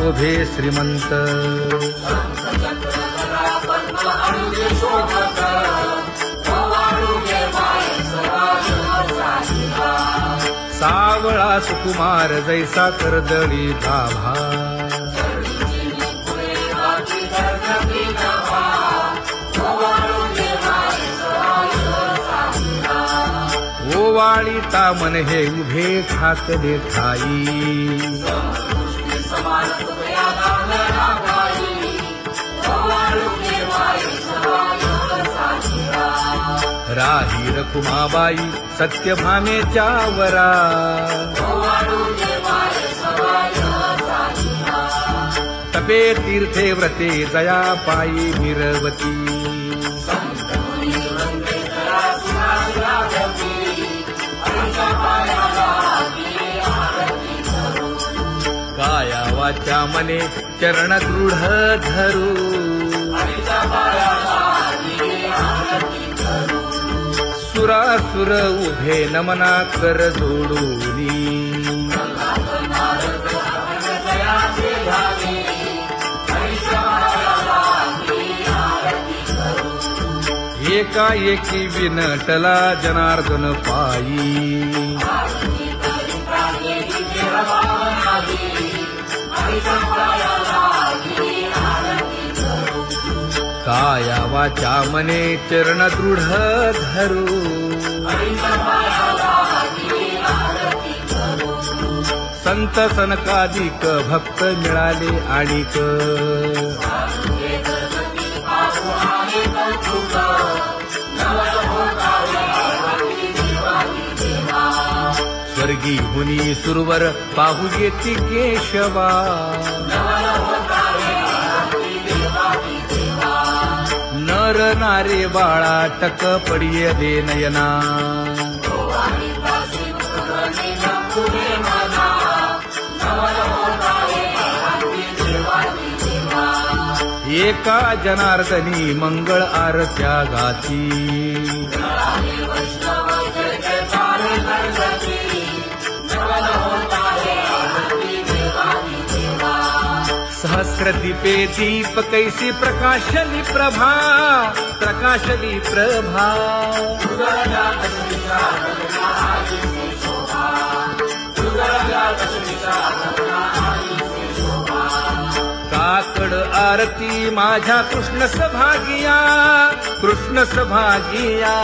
शोभे श्रीमंत सावळा सुकुमार जैसा कर्दळी गाभा ओवाळी तामन हे उभे ठाकले ठाई राही रखुमाबाई सत्यभामेच्या वरा तपे तीर्थे व्रते जया पायी मिरवती काया वाचा मने चरण दृढ धरू सुरासुर उभे नमना कर जोडूनी एकाएकी विनटला जनार्दन पायी काया वाचा मने चरण दृढ धरू संत सनकादिक भक्त मिळाले आणिक स्वर्गी हुनी सुरवर पाहू येती केशवा नर नारे बाळा टक पडिये दे नयना एका जनार्दनी मंगळ आरत्या गाती सहस्र दीपे दीप कैसी प्रकाशली प्रभा प्रकाशली प्रभा काकड आरती माझ्या कृष्ण सभागिया कृष्ण सभागिया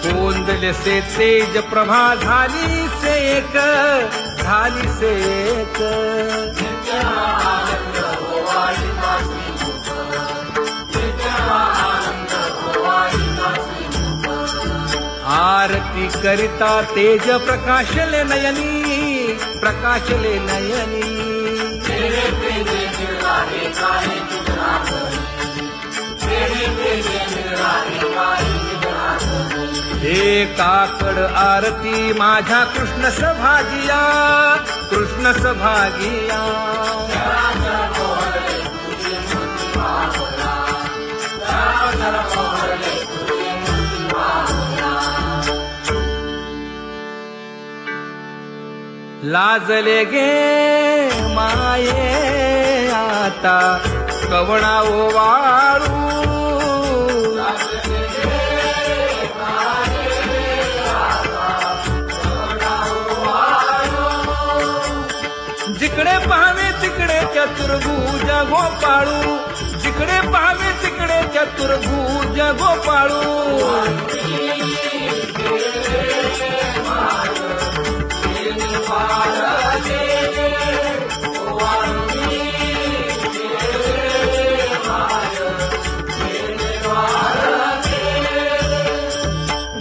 कोंदले से तेज प्रभा झाली से एक आरती करिता तेज प्रकाशले नयनी हे काकड आरती माझ्या कृष्ण सभागिया लाजले गे माये आता कवणा ओवाळू जिकडे पाहावे तिकडे चतुर्भुज गोपाळू जिकडे पाहावे तिकडे चतुर्भुज गोपाळू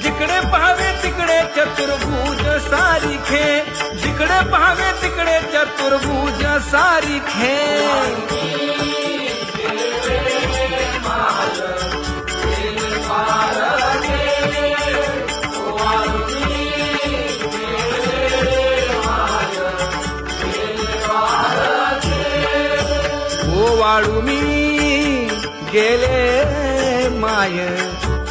जिकडे पाहावे तिकडे चतुर्भुज सारिखे जिकडे पाहावे तिकडे चतुर्भुज सारिखे ओवाळू मी गेले माय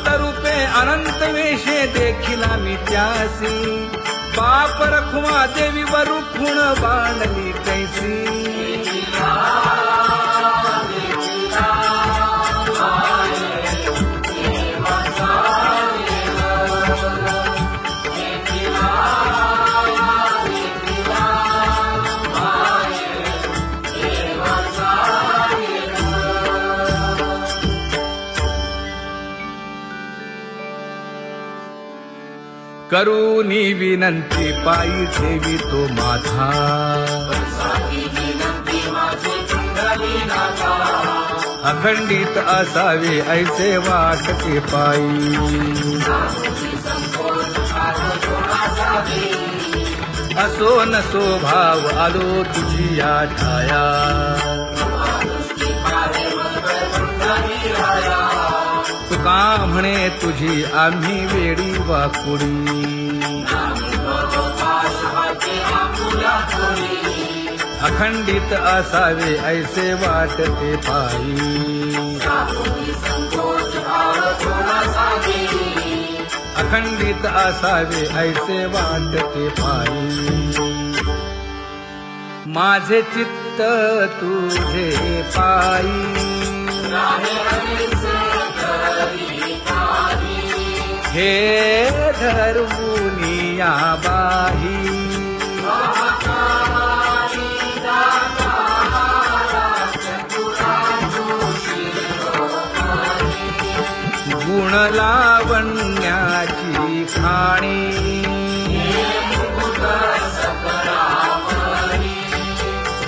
अनंत रूपे अनंत वेशे देखिला मी त्यासी बाप रखुमा देवी वरु खुण बांधली कैसी करूनी विनंती पायी ठेवी तो माझा अखंडित असावे ऐसे वाटते पायी असो नसो भाव आलो तुझी या ठाया तुका म्हणे तुझी आम्ही वेडी वाकुडी अखंडित असावे ऐसे वाटते पायी अखंडित असावे ऐसे वाटते पायी माझे चित्त तुझे पायी हे धर्मुनिया बाही गुण लावण्याची खाणी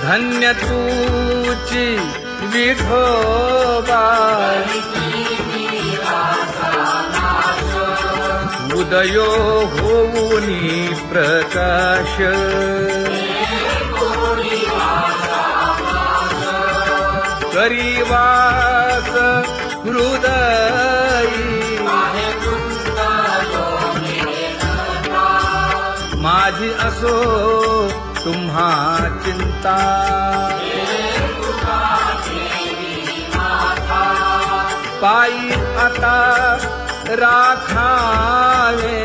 धन्य तूची विठोबा उदयो होऊनी प्रकाश करीवास हृदयी माझी असो तुम्हा चिंता पायी आता राखावे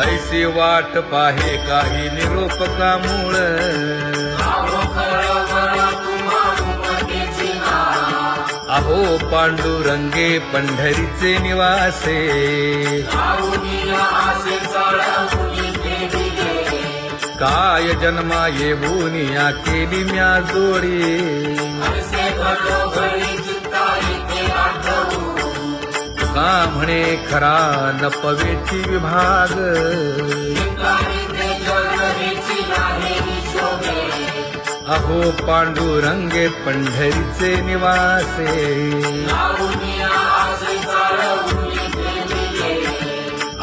ऐसी वाट पाहे काही निरोप का मूळ अहो पांडुरंगे पंढरीचे निवासे काय जन्मा येऊनिया केली म्या जोडी का म्हणे खरा न पवेची विभाग अहो पांडुरंगे पंढरीचे निवासे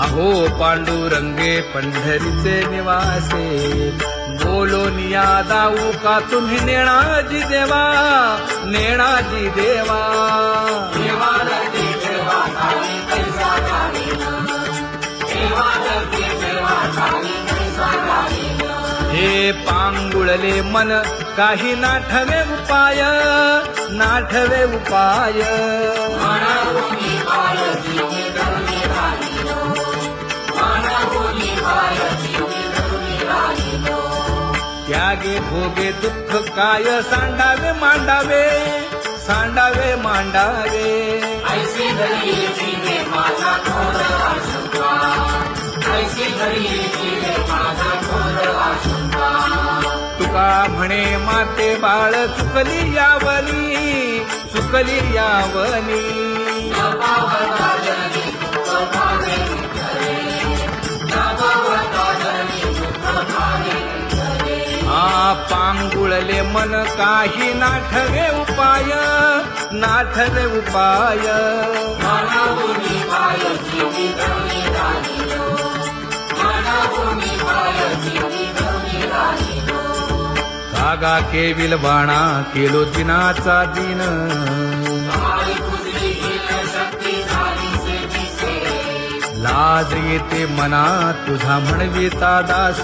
अहो पांडुरंगे पंढरीचे निवासे बोलोनिया दाऊ का तुम्ही नेणाजी देवा नेणाजी देवा हे पांगुळले मन काही नाठवे उपाय नाठवे उपाय त्यागे भोगे दुःख काय सांडावे मांडावे सांडावे मांडावे ऐसी घरी जीवे माझा थोर आशंका ऐसी घरी जीवे माझा थोर आशंका तुका म्हणे माते बाळ चुकली यावनी पांगुळले मन काही नाठवे उपाय नाठवे उपाय कागा केविल बाणा केलो दिनाचा दिन लाज येते मना तुझा म्हणविता दास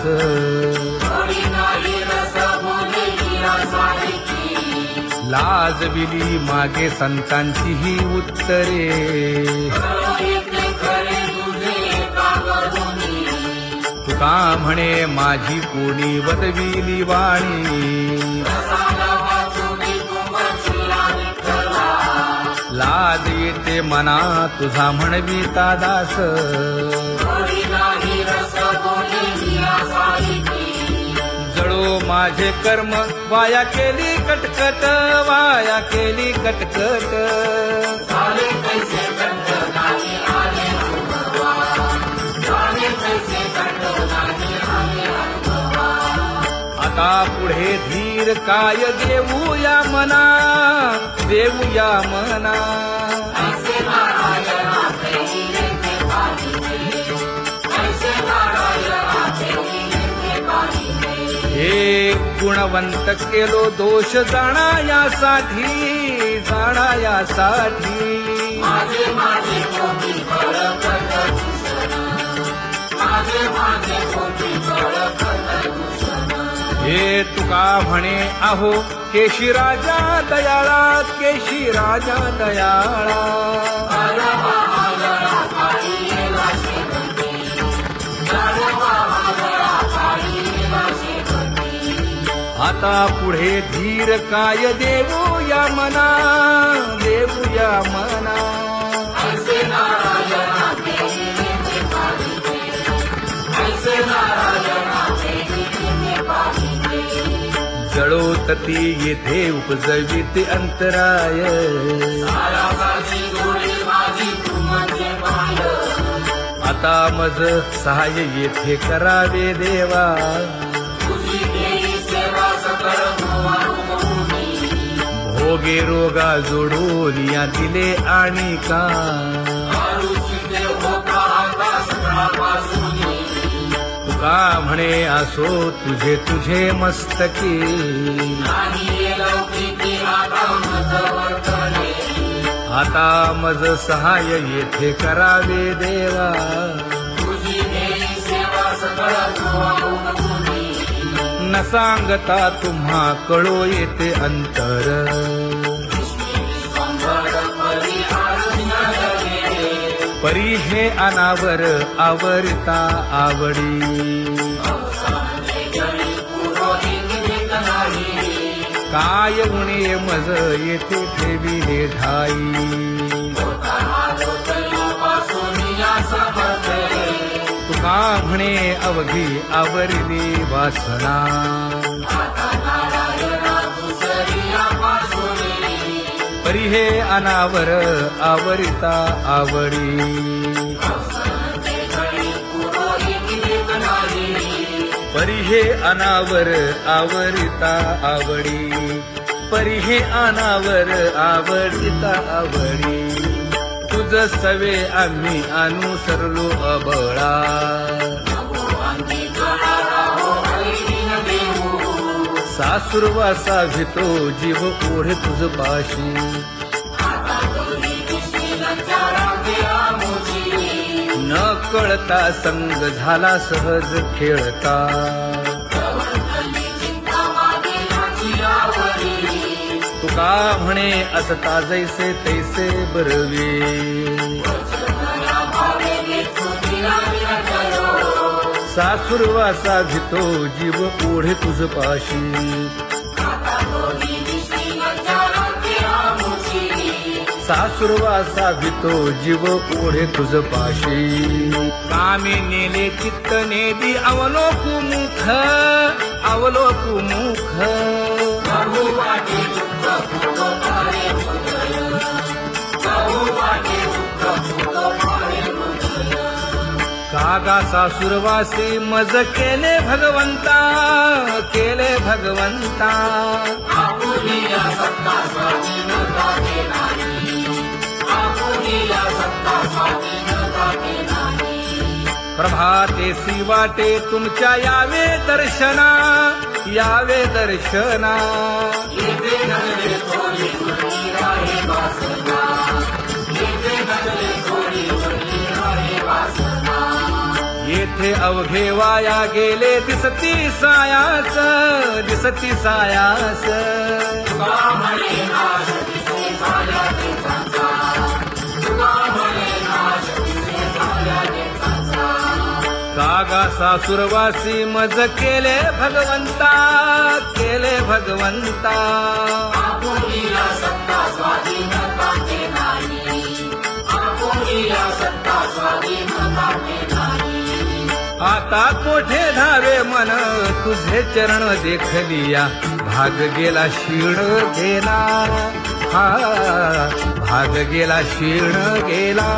थोडी नाही रस बोले मीरा सारखी लाजविली मागे संतांची ही उत्तरे येते खरे तुझे कागदोनी तुका म्हणे माझी कोणी वदविली वाणी रसाला वाचुनी तुमचिया विठ्ठला लाज येते मना तुझा म्हणविता दास थोडी नाही रस बोले मीरा सारखी जळो माझे कर्म वाया केली कटकट वाया केली कटकट झाले कैसे कंठ नाही आले अनुभवा झाले कैसे कंठ नाही आले अनुभवा आता पुढे धीर काय देऊया मना देऊया मना ऐसे नारायणा प्रेमीने ते पाहिजे ऐसे नारायणा प्रेमीने ते पाहिजे हे गुणवंत केलो दोष जाणायासाठी जाणायासाठी माझे माझे कोटी बळकट दूषण माझे माझे कोटी बळकट दूषण हे तुका म्हणे आहो केशी राजा दयाळा केशी राजा दयाळा गाढवा आगळा पाळीला शेवटी गाढवा आगळा पाळीला शेवटी आता पुढे धीर काय देऊया मना देऊया मना ऐसे नारायणा प्रेमीने ते पाहिजे ऐसे नारायणा प्रेमीने ते पाहिजे जळोतती येथे उपजविते अंतराय सारासाची जोडी माझी तू म्हणजे माय आता मज सहाय्य येथे करावे देवा तुझी देई सेवा सकळ भोवानुभूमी भोगे रोगा जोडून या दिले आणि का आरुची देव होता आता सकाळपासूनी तुका म्हणे असो तुझे तुझे मस्तकी नाही ये लौकिकी आता मज वर्तने आता मज सहाय्य येथे करावे देवा तुझी देई सेवा सकळ भोवानुभूमी न सांगता तुम्हा कळो येते अंतर विश्वंभर परिहार जगे परी हे अनावर आवरता आवडी अवसाने जळी पुरोहित देत नाही काय उणे मज येथे ठेविले ठाई तुका म्हणे अवघी आवरली वासना परी हे अनावर आवरिता आवडी परी हे अनावर आवरिता आवडी परी हे अनावर आवडिता आवडी तुझ सवे आम्ही अनुसरलो अबळा सासुरवासा भितो जीव ओढे तुझ पाशी न कळता संग झाला सहज खेळता तुका म्हणे असता जैसे तैसे बरवे सासुरवासा भितो जीव ओढे तुझ पाशी सासुरवासा भितो जीव ओढे तुझ पाशी कामी नेले चित्त नेदी अवलोकु मुख अवलोकु मुख कागा सासुरवासे मज केले भगवंता केले भगवंता प्रभातेसी वाटे तुमच्या यावे दर्शना यावे दर्शना थोडी मोठे अवघे वाया गेले दिसती सायास दिसती सायास तुका म्हणे नाश दिसे झाल्या देशाचा तुका म्हणे नाश दिसे झाल्या देशाचा कागा सासुरवासी मज केले भगवंता आपुलीला सत्ता स्वाधीनता ते नाही आपुलीला सत्ता स्वाधीनता ते नाही आता कोठे धावे मन तुझे चरण देखलिया भाग गेला क्षीण गेला हा भाग गेला क्षीण गेला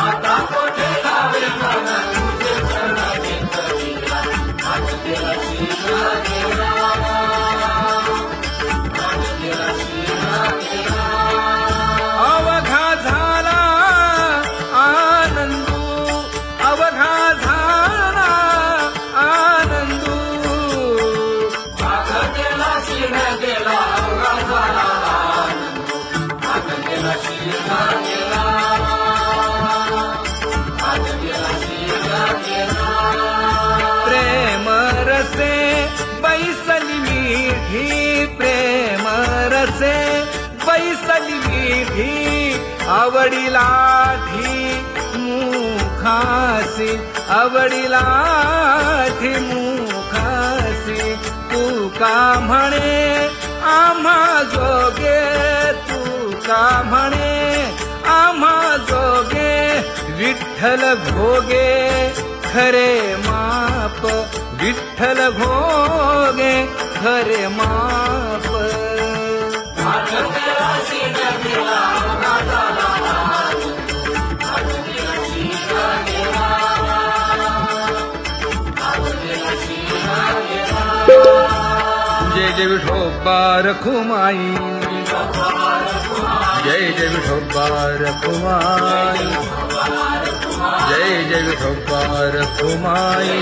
आता कोठे लावे मन तुझे चरण घेतलिया आज गेला शिला गेला आज गेला शिला गेला अवघा झाला आनंदू अवघा झाला आनंदू आज गेला शिला गेला अवघा झाला आनंद आज गेला शिला गेला आज गेला शिला गेला प्रेम रसे बैसली मीठी प्रेम रसे बैसली मीठी आवडीलाठी मुखासी आवडीलाठी मुखासी तू का म्हणे आम्हा जोगे तू का म्हणे आम्हा जोगे विठ्ठल भोगे खरे माप विठ्ठल भोगे खरे माप आज गेला शिला गेला अवघा झाला आज गेला शिला गेला आज गेला शिला गेला जय जय विठोबा रखुमाई जय जय विठोबा रखुमाई जय जय विठोबा रखुमाई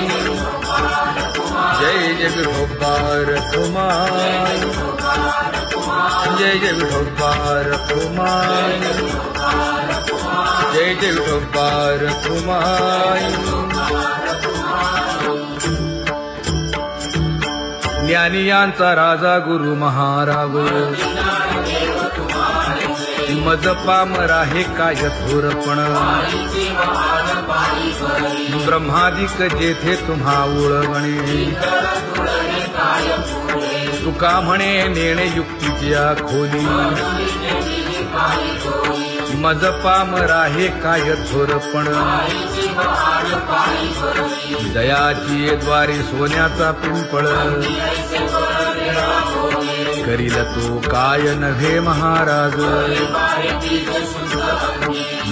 जय जय विठोबा रखुमाई जय जय विठोबा रखुमाई जय जय विठोबा रखुमाई ज्ञानियांचा राजा गुरु महाराव मज पामरा हे काय थोरपण ब्रह्मादिक जेथे तुम्हा उळवणे तुका म्हणे नेणे युक्तीची खोली मज पामरा हे काय थोरपण दयाची द्वारी सोन्याचा पिंपळ करील तो काय नव्हे महाराज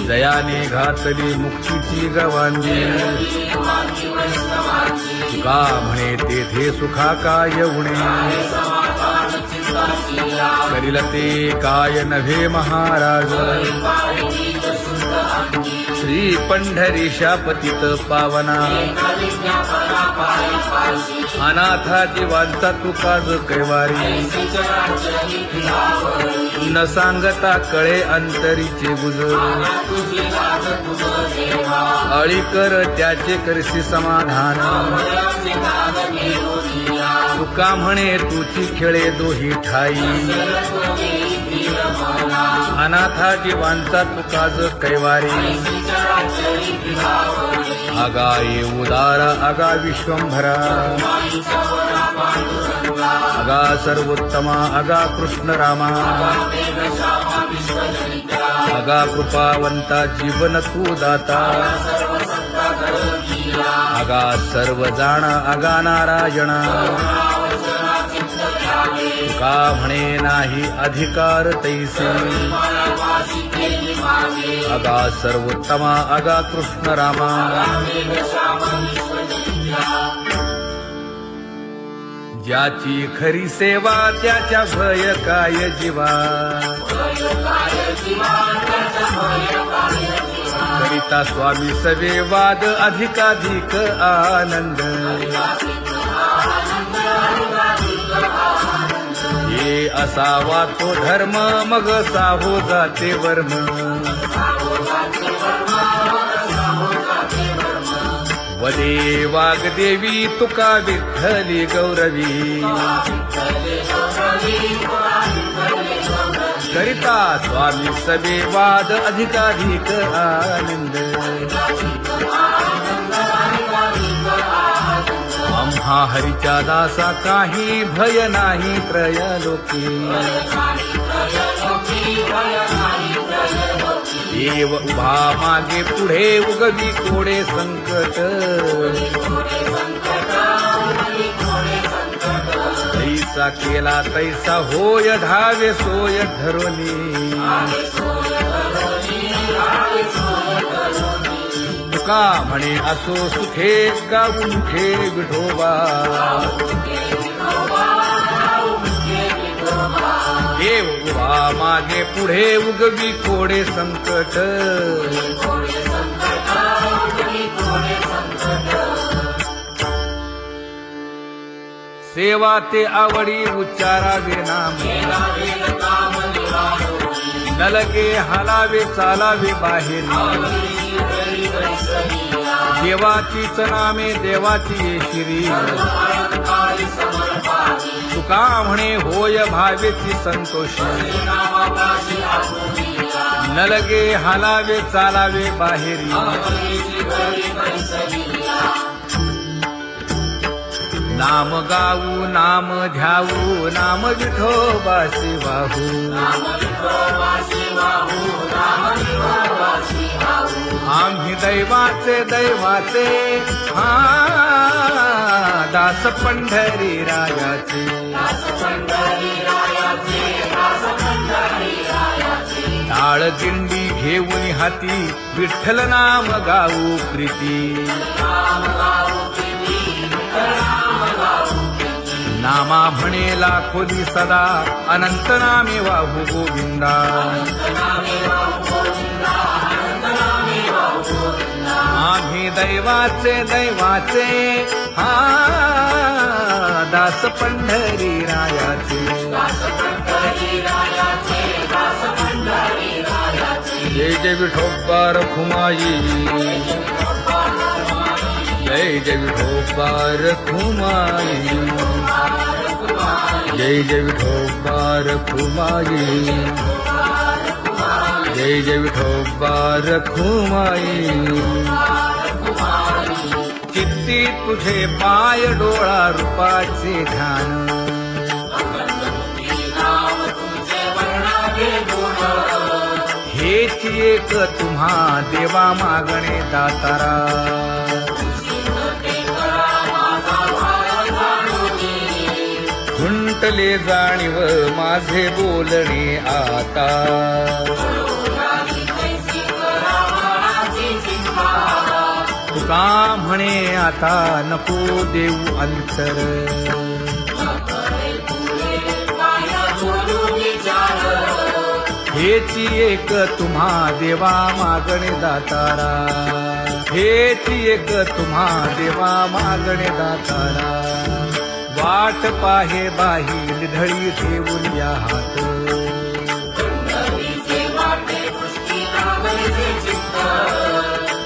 दयाने घातली मुक्तीची गवांदी तुका म्हणे तेथे सुखा काय उणे करील ते काय नव्हे महाराज श्री पंढरीशा पतित पावना अनाथा जीवांचा तुकाज कैवारी न सांगता कळे अंतरीचे गुज अळी कर त्याचे करशी समाधान तुका म्हणे तुची खेळे दोही ठाई अनाथा जीवांचा तुकाज कैवारी आगा ये उदारा आगा विश्वंभरा आगा सर्वोत्तमा आगा कृष्ण रामा आगा कृपावंता जीवन तू दाता आगा सर्व जाणा आगा नारायणा तुका म्हणे नाही अधिकार तैसे आगा सर्वोत्तमा आगा कृष्ण रामा ज्याची खरी सेवा त्याच्या भय काय जीवा करिता स्वामी सवे वाद अधिकाधिक आनंद ये असावा तो धर्म मग साहो जाते वर्म पदे वाग्देवी तुका विठ्ठली गौरवी करिता स्वामी सबे वाद अधिकाधिक आनंद आम्हा हरीच्या दासा काही भय नाही त्रयलोकी देव उभा मागे पुढे उगवी कोडे संकट तैसा केला तैसा होय धावे सोय ठरवली तुका म्हणे असो सुखे गाऊ मुखे विठोबा देव उभा मागे पुढे उगवी कोडे संकट सेवा ते आवडी उच्चारावे नाम नलगे हालावे चालावे बाहेर देवाचीच नामे देवाची येशिरी तुका म्हणे होय भावेची संतोषी नलगे हालावे चालावे बाहेरी नाम गाऊ नाम ध्याऊ नाम विठोबासी वाहू आम्ही दैवाचे दैवाचे हा दास पंढरी रायाचे टाळ दिंडी घेऊन हाती विठ्ठल नाम गाऊ प्रीती नामा म्हणे लाखोदी सदा अनंत नामे वाहू गोविंदा आम्ही दैवाचे दैवाचे हा दास पंढरी रायाचे जय जय विठोबा रखुमाई जय जय विठोबा रखुमाई जय जय विठोबा रखुमाई जय जय विठोबा रखुमाई चित्ती तुझे पाय डोळा रूपाचे ध्यान हेच एक तुम्हा देवा मागणे दातारा खुंटले जाणीव माझे बोलणे आता तुका म्हणे आता नको देऊ अंतर हेची एक तुम्हा देवा मागणे दातारा हेची एक तुम्हा देवा मागणे दातारा वाट पाहे बाही ढळी ठेवून या हात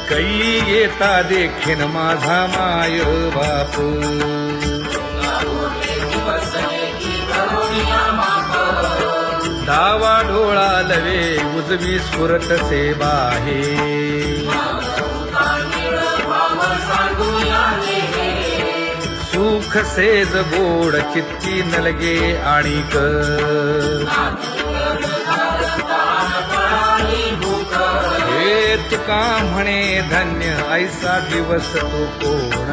कै येता देखीन माझा माय बाप डावा डोळा लवे उजवी स्फुरत से बाहे सुख सेज गोड चित्ती नलगे आणिक हे तुका म्हणे धन्य ऐसा दिवस तो कोण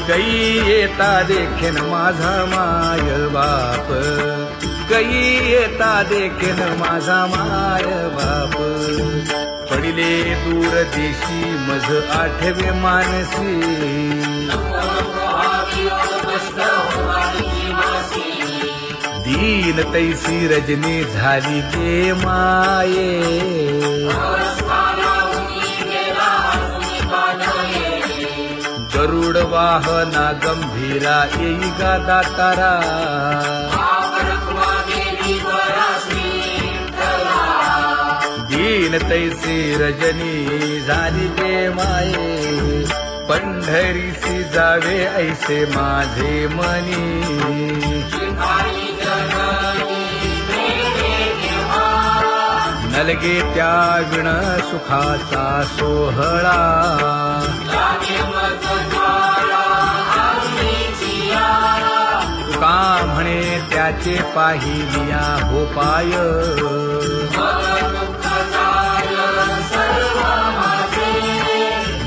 कै येता देखीन माझा माय बाप कै येता देखीन माझा माय बाप पडिले दूर देशी मज आठवे मानसी दीन तैसी रजनी झाली गे माये गरुड वाहना गंभीरा येई गा दातारा दीन तैसी रजनी झाली गे माये, पंढरीसी जावे ऐसे माझे मनी. नलगे त्या विण सुखाचा सोहळा, तुका म्हणे त्याचे पाहिलिया हो पाय.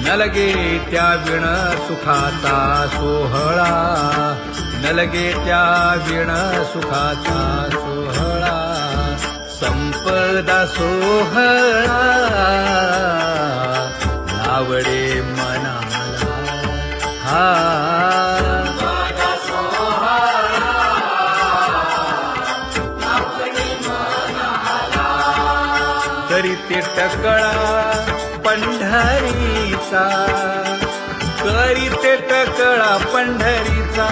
नलगे त्या विण सुखाचा सोहळा, नलगे त्या विण सुखाचा सोहळा. संपदा सोहळा आवडे मनाला हा. करीते टकळा पंढरीचा, करीते टकळा पंढरीचा.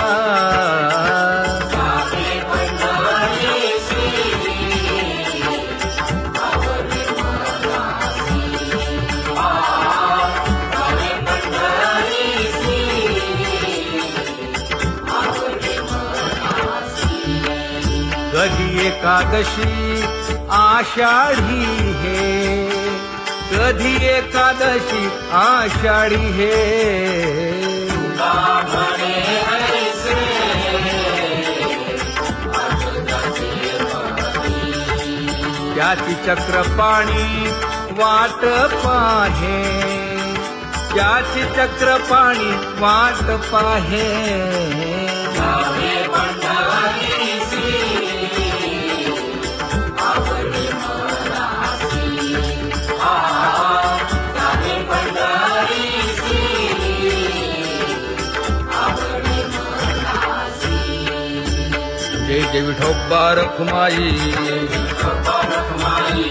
कधी एकादशी आषाढी हे, कधी एकादशी आषाढी हे. त्याची चक्रपाणी वाट पाहे, त्याची चक्रपाणी वाट पाहे. जय जय विठोबा रखुमाई,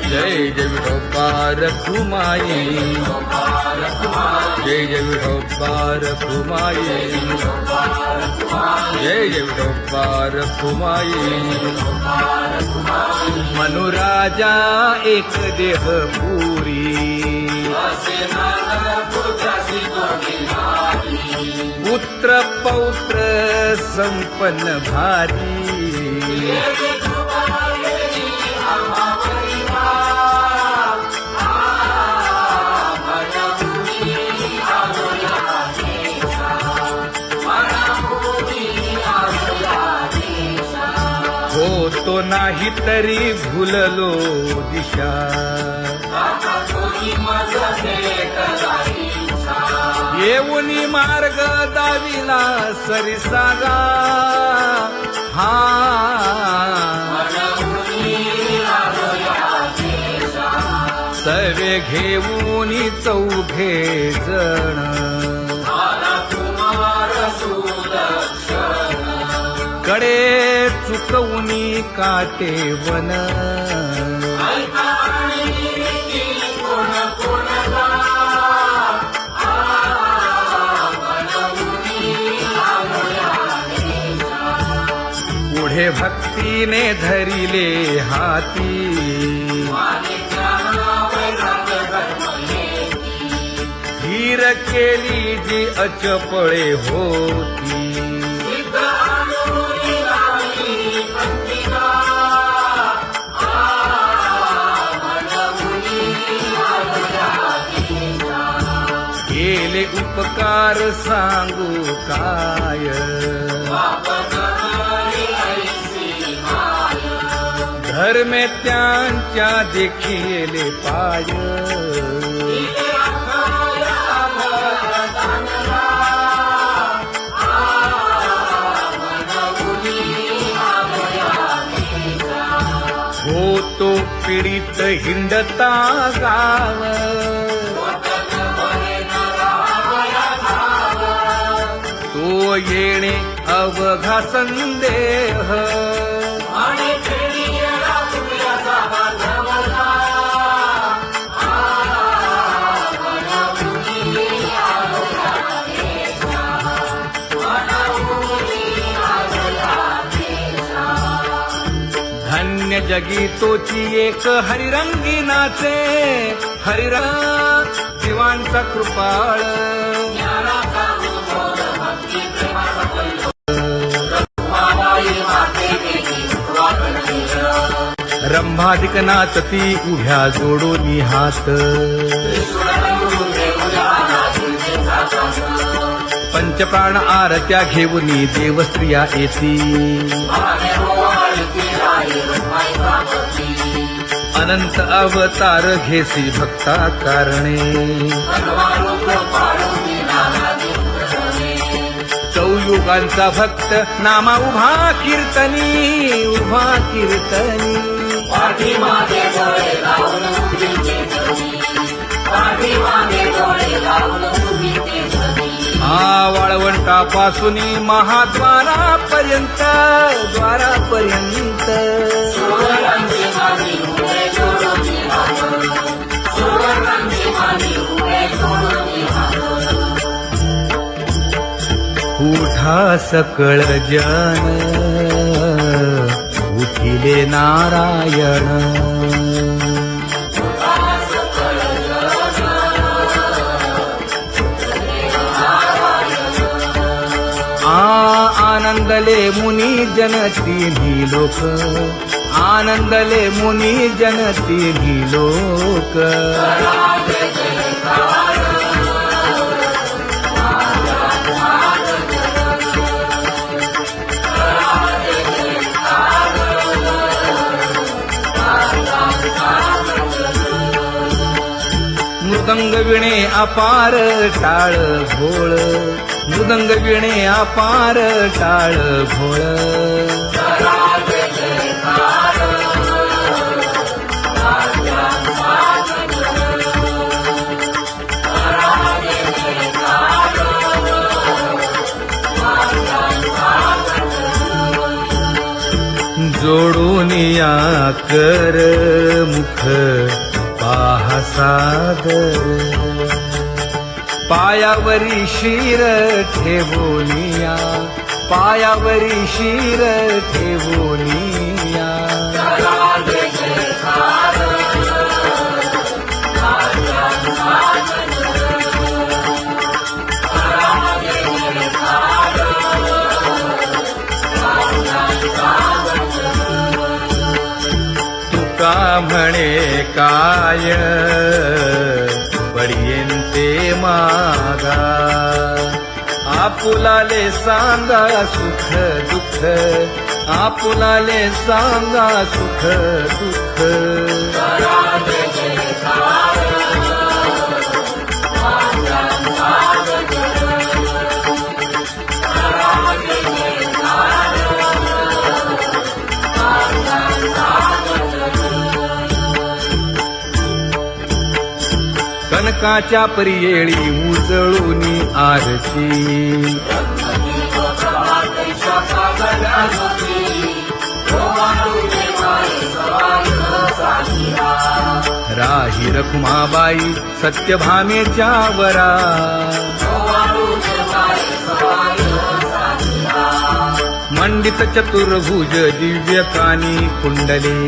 जय जय विठोबा रखुमाई, जय जय विठोबा रखुमाई, जय जय विठोबा रखुमाई. मनुराजा एक देह पुरी, पुत्र पौत्र संपन्न भारी. होतो नाही तरी भुललो दिशा, येऊनी मार्ग दाविला सरिसागा हा. सर्वे घेऊनी चौघे जण, कडे चुकवूनी काटे वन. पुढे भक्तीने धरिले हाती, धीर केली जी अचपळे होती. केले उपकार सांगू काय, धर्मे त्यांच्या देखिले पाय. होतो पीडित हिंडता गाव, तो येणे अवघा संदेह. धन्य जगी तोची एक हरिरंगी नाचे, हरिरंग जीवांचा कृपाळ. ज्ञानाचा उद्बोध भक्ती प्रेमाचा कल्लोळ. रखुमाबाई माते वेगी वाकण केलं. रंभाधिक नाचती उभ्या जोडोनी हात, ईश्वरबंधू देऊया नाचुंजेचा साथ. पंचप्राण आरत्या घेऊनी देवस्त्रिया येती. भावे ओवाळती राही रखुमाईचा पती. अनंत अवतार घेसी भक्ता कारणे, बनवारूप पाडूनी नानादी प्रथमे. चौयुगांचा भक्त नामा उभा कीर्तनी, उभा कीर्तनी. पाठीमागे डोळे लावून उभी ते धनी. पाठीमागे डोळे लावून उभी ते धनी. हा वाळवंटापासूनी महाद्वारापर्यंत, द्वारापर्यंत. सुवर्णांची मानी उभे जोडून हात. सुवर्णांची मानी उभे जोडून हात. उठा सकळ जन, उठिले नारायण. आनंदले मुनी जन तिन्ही लोक, आनंदले मुनी जन तिन्ही लोक. मृदंग विणे अपार टाळ भोळ, मृदंग विणे अपार टाळ भोळ. जोडूनिया कर मुख पाहा सादर, पायावरी शिर ठेवोनिया, पायावरी शिर ठेवोनिया. तुका म्हणे काय पडियेंते मागा, आपुलाले सांगा सुख दुःख, आपुलाले सांगा सुख दुःख. कनकाच्या परियेळी उजळूनी आरती, राही रखुमाबाई सत्यभामेच्या वरा. मंडित चतुर्भुज दिव्य कानी कुंडले,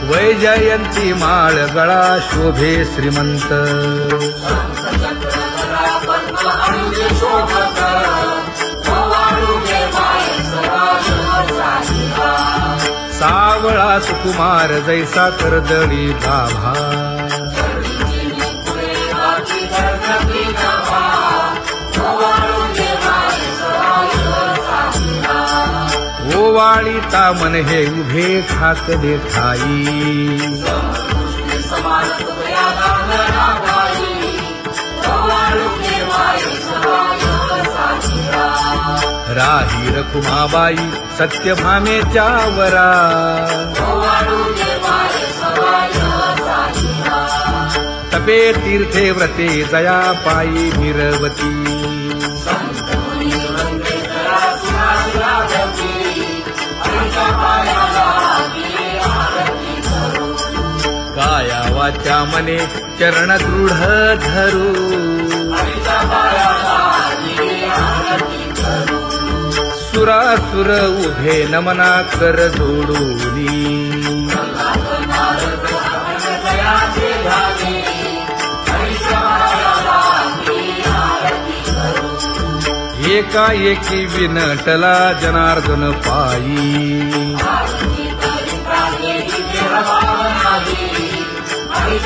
वैजयंती माळ गळा शोभे श्रीमंत. सावळा सुकुमार जैसा कर्दळी गाभा, ओवाळीता मन हे उभे ठाकले ठाई. राही रखुमाबाई सत्यभामेच्या वरा. तपे तीर्थे व्रते जया पायी मिरवती. काया वाचा मने चरण दृढ धरू, सुरासुर उभे नमना कर जोडूनी एकाएकी विनटला जनार्दन पायी हरी